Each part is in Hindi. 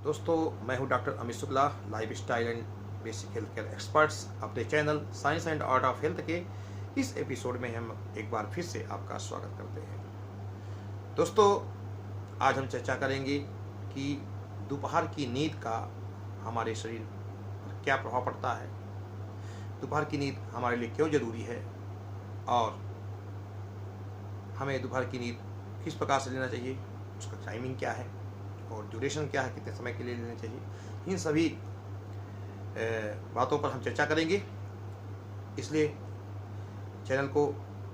दोस्तों, मैं हूं doctor Amit Shukla, lifestyle and basic health care experts. अपने channel science and art of health के इस एपिसोड में हम एक बार फिर से आपका स्वागत करते हैं। दोस्तों, आज हम चर्चा करेंगे कि दोपहर की नींद का हमारे शरीर पर क्या प्रभाव पड़ता है, दोपहर की नींद हमारे लिए क्यों ज़रूरी है और हमें दोपहर की नींद किस प्रकार से लेना चाहिए, उसका टाइमिंग क्या है और ड्यूरेशन क्या है, कितने समय के लिए लेना चाहिए। इन सभी बातों पर हम चर्चा करेंगे, इसलिए चैनल को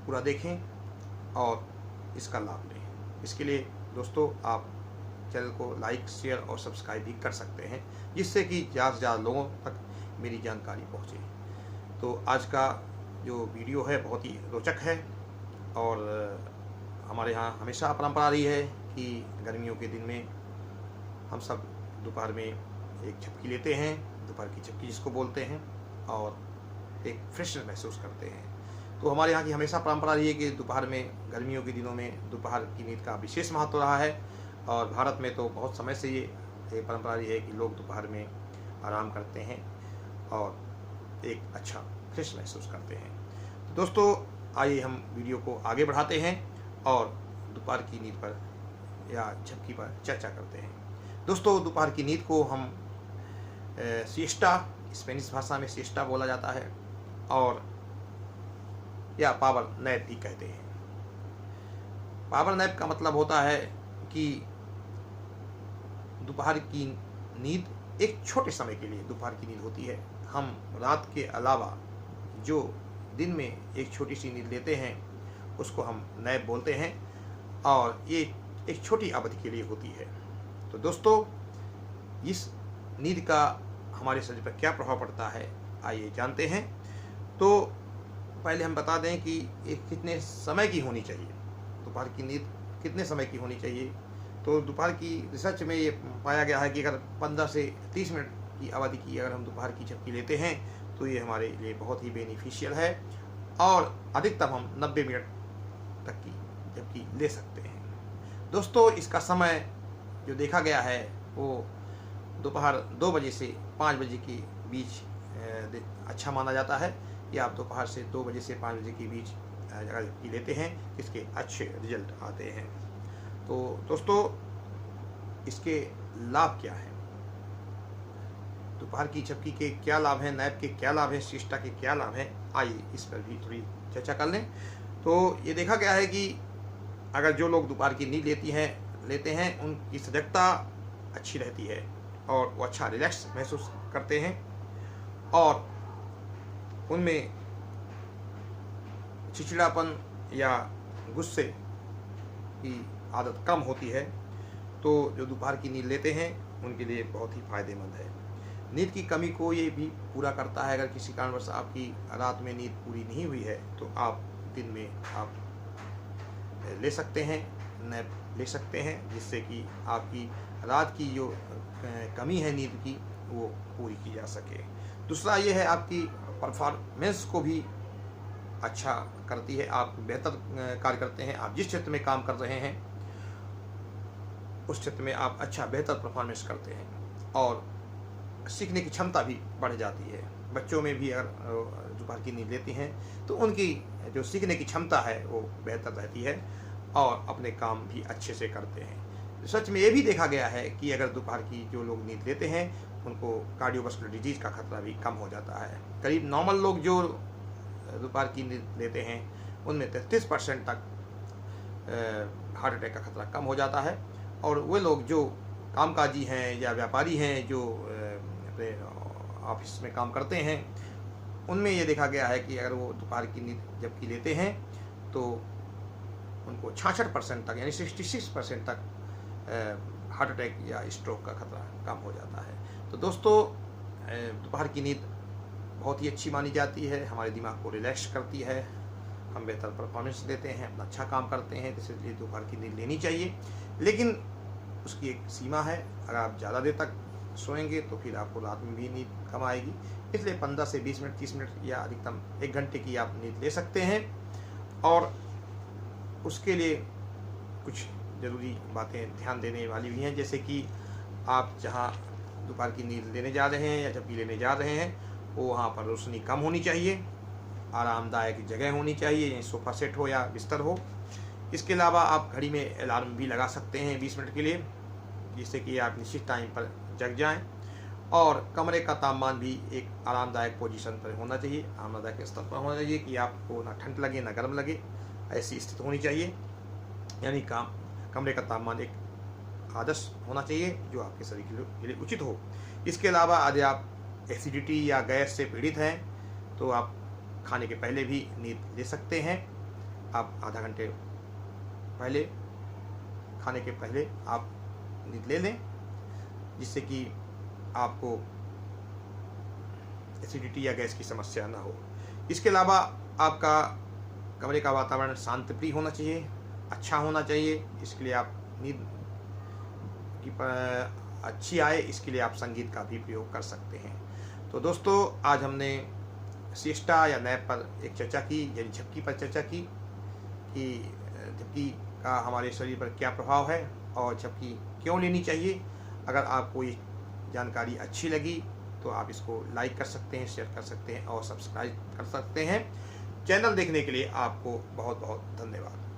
पूरा देखें और इसका लाभ लें। इसके लिए दोस्तों आप चैनल को लाइक, शेयर और सब्सक्राइब भी कर सकते हैं, जिससे कि ज़्यादा से ज़्यादा लोगों तक मेरी जानकारी पहुँचे। तो आज का जो वीडियो है बहुत ही रोचक है और हमारे यहाँ हमेशा परंपरा रही है कि गर्मियों के दिन में हम सब दोपहर में एक झपकी लेते हैं, दोपहर की झपकी जिसको बोलते हैं, और एक फ्रेशनेस महसूस करते हैं। तो हमारे यहाँ की हमेशा परंपरा रही है कि दोपहर में, गर्मियों के दिनों में दोपहर की नींद का विशेष महत्व रहा है और भारत में तो बहुत समय से ये परंपरा रही है कि लोग दोपहर में आराम करते हैं और एक अच्छा फ्रेश महसूस करते हैं। तो दोस्तों, आइए हम वीडियो को आगे बढ़ाते हैं और दोपहर की नींद पर या झपकी पर चर्चा करते हैं। दोस्तों, दोपहर की नींद को हम सिएस्टा, स्पेनिश भाषा में सिएस्टा बोला जाता है और या पावर नैप भी कहते हैं। पावर नैप का मतलब होता है कि दोपहर की नींद एक छोटे समय के लिए दोपहर की नींद होती है। हम रात के अलावा जो दिन में एक छोटी सी नींद लेते हैं उसको हम नैप बोलते हैं और ये एक छोटी अवधि के लिए होती है। तो दोस्तों, इस नींद का हमारे शरीर पर क्या प्रभाव पड़ता है, आइए जानते हैं। तो पहले हम बता दें कि ये कितने समय की होनी चाहिए, दोपहर की नींद कितने समय की होनी चाहिए। तो दोपहर की रिसर्च में ये पाया गया है कि अगर 15 से 30 मिनट की अवधि की अगर हम दोपहर की झपकी लेते हैं तो ये हमारे लिए बहुत ही बेनिफिशियल है और अधिकतम हम 90 मिनट तक की झपकी ले सकते हैं। दोस्तों, इसका समय जो देखा गया है वो दोपहर 2 बजे से 5 बजे के बीच अच्छा माना जाता है कि आप दोपहर से 2 बजे से 5 बजे के बीच अगर झपकी लेते हैं इसके अच्छे रिजल्ट आते हैं। तो दोस्तों, इसके लाभ क्या हैं, दोपहर की झपकी के क्या लाभ हैं, नैप के क्या लाभ हैं, सिएस्टा के क्या लाभ हैं, आइए इस पर भी थोड़ी चर्चा कर लें। तो ये देखा गया है कि अगर जो लोग दोपहर की नींद लेते हैं उनकी सजगता अच्छी रहती है और वो अच्छा रिलैक्स महसूस करते हैं और उनमें चिड़चिड़ापन या गुस्से की आदत कम होती है। तो जो दोपहर की नींद लेते हैं उनके लिए बहुत ही फायदेमंद है। नींद की कमी को ये भी पूरा करता है। अगर किसी कारणवश आपकी रात में नींद पूरी नहीं हुई है तो आप दिन में आप ले सकते हैं, नैप ले सकते हैं, जिससे कि आपकी रात की जो कमी है नींद की वो पूरी की जा सके। दूसरा ये है, आपकी परफॉर्मेंस को भी अच्छा करती है, आप बेहतर कार्य करते हैं। आप जिस क्षेत्र में काम कर रहे हैं उस क्षेत्र में आप अच्छा बेहतर परफॉर्मेंस करते हैं और सीखने की क्षमता भी बढ़ जाती है। बच्चों में भी अगर दोपहर की नींद लेती हैं तो उनकी जो सीखने की क्षमता है वो बेहतर रहती है और अपने काम भी अच्छे से करते हैं। रिसर्च में ये भी देखा गया है कि अगर दोपहर की जो लोग नींद लेते हैं उनको कार्डियोवास्कुलर डिजीज का खतरा भी कम हो जाता है। करीब नॉर्मल लोग जो दोपहर की नींद लेते हैं उनमें 33% तक हार्ट अटैक का खतरा कम हो जाता है और वे लोग जो कामकाजी हैं या व्यापारी हैं जो अपने ऑफिस में काम करते हैं उनमें ये देखा गया है कि अगर वो दोपहर की नींद जबकि लेते हैं तो उनको 66% तक यानी 66% तक हार्ट अटैक या स्ट्रोक का खतरा कम हो जाता है। तो दोस्तों, दोपहर की नींद बहुत ही अच्छी मानी जाती है, हमारे दिमाग को रिलैक्स करती है, हम बेहतर परफॉर्मेंस देते हैं, अपना अच्छा काम करते हैं, इसलिए दोपहर की नींद लेनी चाहिए। लेकिन उसकी एक सीमा है, अगर आप ज़्यादा देर तक सोएंगे तो फिर आपको रात में भी नींद कम आएगी। इसलिए 15 से 20 मिनट, 30 मिनट या अधिकतम 1 घंटे की आप नींद ले सकते हैं और उसके लिए कुछ ज़रूरी बातें ध्यान देने वाली भी हैं, जैसे कि आप जहाँ दोपहर की नींद लेने जा रहे हैं या झपकी लेने जा रहे हैं वो वहाँ पर रोशनी कम होनी चाहिए, आरामदायक जगह होनी चाहिए, यहीं सोफ़ा सेट हो या बिस्तर हो। इसके अलावा आप घड़ी में अलार्म भी लगा सकते हैं 20 मिनट के लिए, जिससे कि आप निश्चित टाइम पर जग जाएं। और कमरे का तापमान भी एक आरामदायक पोजीशन पर होना चाहिए, आरामदायक स्तर पर होना चाहिए कि आपको ना ठंड लगे ना गर्म लगे, ऐसी स्थिति होनी चाहिए। यानी कमरे का तापमान एक आदर्श होना चाहिए जो आपके शरीर के लिए उचित हो। इसके अलावा यदि आप एसिडिटी या गैस से पीड़ित हैं तो आप खाने के पहले भी नींद ले सकते हैं। आप आधा घंटे पहले, खाने के पहले आप नींद ले लें, जिससे कि आपको एसिडिटी या गैस की समस्या ना हो। इसके अलावा आपका कमरे का वातावरण शांत प्रिय होना चाहिए, अच्छा होना चाहिए। इसके लिए आप नींद की अच्छी आए, इसके लिए आप संगीत का भी प्रयोग कर सकते हैं। तो दोस्तों, आज हमने सिएस्टा या नैप पर एक चर्चा की, यानी झपकी पर चर्चा की कि झपकी का हमारे शरीर पर क्या प्रभाव है और झपकी क्यों लेनी चाहिए। अगर आपको ये जानकारी अच्छी लगी तो आप इसको लाइक कर सकते हैं, शेयर कर सकते हैं और सब्सक्राइब कर सकते हैं। चैनल देखने के लिए आपको बहुत बहुत धन्यवाद।